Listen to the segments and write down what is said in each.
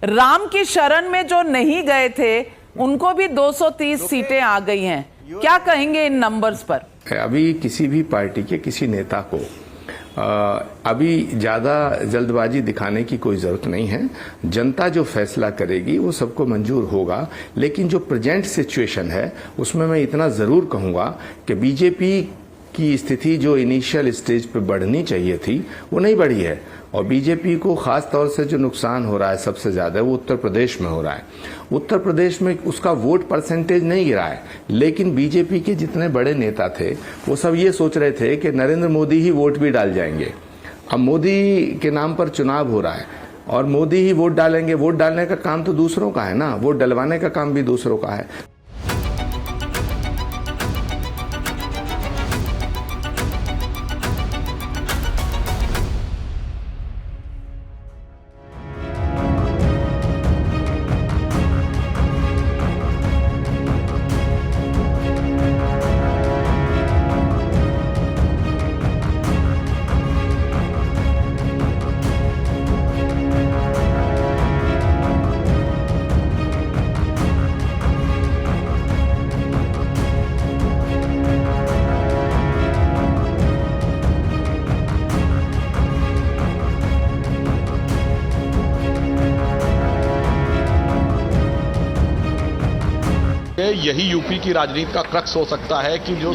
राम की शरण में जो नहीं गए थे उनको भी 230 सीटें आ गई हैं। क्या कहेंगे इन नंबर्स पर? अभी किसी भी पार्टी के किसी नेता को अभी ज्यादा जल्दबाजी दिखाने की कोई जरूरत नहीं है। जनता जो फैसला करेगी वो सबको मंजूर होगा। लेकिन जो प्रेजेंट सिचुएशन है उसमें मैं इतना जरूर कहूंगा कि बीजेपी की स्थिति जो इनिशियल स्टेज पे बढ़नी चाहिए थी वो नहीं बढ़ी है। और बीजेपी को खास तौर से जो नुकसान हो रहा है सबसे ज्यादा वो उत्तर प्रदेश में हो रहा है। उत्तर प्रदेश में उसका वोट परसेंटेज नहीं गिरा है, लेकिन बीजेपी के जितने बड़े नेता थे वो सब ये सोच रहे थे कि नरेंद्र मोदी ही वोट भी डाल जाएंगे। अब मोदी के नाम पर चुनाव हो रहा है और मोदी ही वोट डालेंगे। वोट डालने का काम तो दूसरों का है ना, वोट डलवाने का काम भी दूसरों का है। यही यूपी की राजनीति का क्रक्स हो सकता है कि जो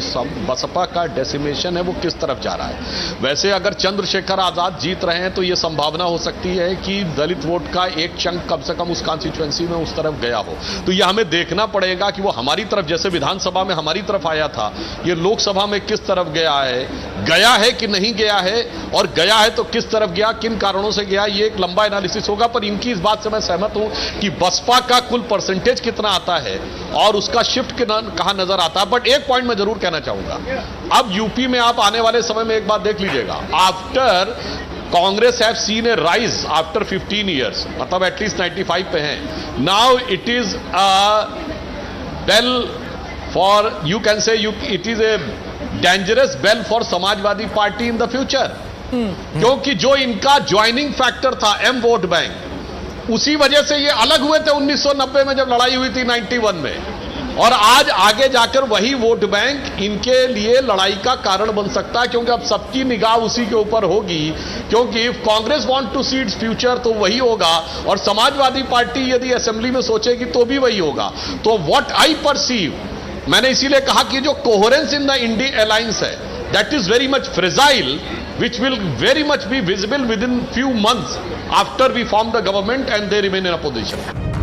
बसपा का डेसिमेशन है वो किस तरफ जा रहा है। वैसे अगर चंद्रशेखर आजाद जीत रहे हैं तो ये संभावना हो सकती है कि दलित वोट का एक चंक कम से कम उस कॉन्स्टिट्यूएंसी में उस तरफ गया हो। तो ये हमें देखना पड़ेगा कि वो हमारी तरफ, जैसे विधानसभा में हमारी तरफ आया था, ये लोकसभा में किस तरफ गया है कि नहीं गया है, और गया है तो किस तरफ गया, किन कारणों से गया, ये एक लंबा एनालिसिस होगा। पर इनकी इस बात से मैं सहमत हूं कि बसपा का कुल परसेंटेज कितना आता है और उसका शिफ्ट कहां नजर आता है। बट एक पॉइंट मैं जरूर कहना चाहूंगा, अब यूपी में आप आने वाले समय में एक बात देख लीजिएगा, after Congress have seen a rise after 15 years, मतलब एटलीस्ट 95 पे हैं। Now it is a bell for, you can say it is a dangerous bell for Samajwadi Party in the future. क्योंकि जो इनका ज्वाइनिंग फैक्टर था एम वोट बैंक, उसी वजह से ये अलग हुए थे 1990 में जब लड़ाई हुई थी 91 में, और आज आगे जाकर वही वोट बैंक इनके लिए लड़ाई का कारण बन सकता है। क्योंकि अब सबकी निगाह उसी के ऊपर होगी, क्योंकि if Congress want to see its future तो वही होगा, और समाजवादी पार्टी यदि असेंबली में सोचेगी तो भी वही होगा। तो व्हाट आई परसीव, मैंने इसीलिए कहा कि जो coherence in the India alliance है, that is very much fragile, which will very much be visible within few months after we form the government and they remain in opposition.